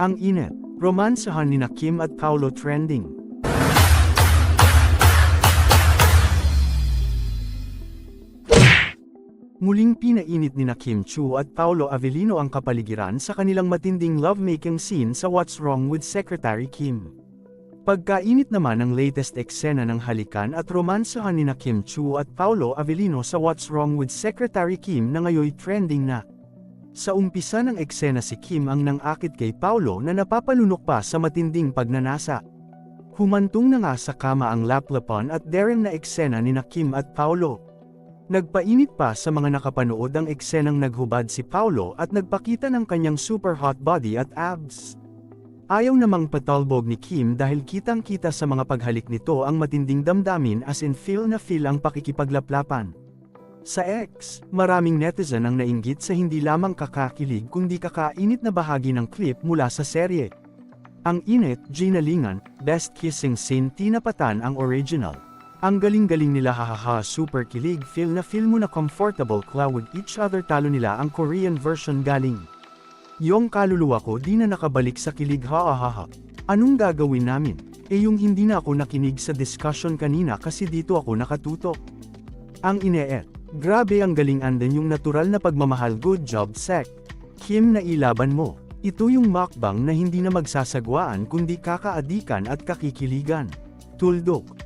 Ang init, romansahan nina Kim at Paulo trending. Muling pinainit nina Kim Chiu at Paulo Avellino ang kapaligiran sa kanilang matinding lovemaking scene sa What's Wrong with Secretary Kim. Pagkainit naman ang latest eksena ng halikan at romansahan nina Kim Chiu at Paulo Avellino sa What's Wrong with Secretary Kim na ngayoy trending na. Sa umpisa ng eksena si Kim ang nangakit kay Paulo na napapalunok pa sa matinding pagnanasa. Humantong na nga sa kama ang laplapan at daring na eksena nina Kim at Paulo. Nagpainit pa sa mga nakapanood ang eksenang naghubad si Paulo at nagpakita ng kanyang super hot body at abs. Ayaw namang patalbog ni Kim dahil kitang-kita sa mga paghalik nito ang matinding damdamin as in feel na feel ang pakikipaglaplapan. Sa X, maraming netizen ang nainggit sa hindi lamang kakakilig kundi kakainit na bahagi ng clip mula sa serye. Ang init, ginalingan, best kissing scene tinapatan ang original. Ang galing-galing nila hahaha super kilig feel mo na comfortable claw with each other talo nila ang Korean version galing. Yung kaluluwa ko di na nakabalik sa kilig hahaha. Anong gagawin namin? Yung hindi na ako nakinig sa discussion kanina kasi dito ako nakatutok. Ang ineet. Grabe ang galing anden yung natural na pagmamahal good job sec. Kim na ilaban mo. Ito yung mukbang na hindi na magsasagwaan kundi kakaadikan at kakikiligan. Tuldok.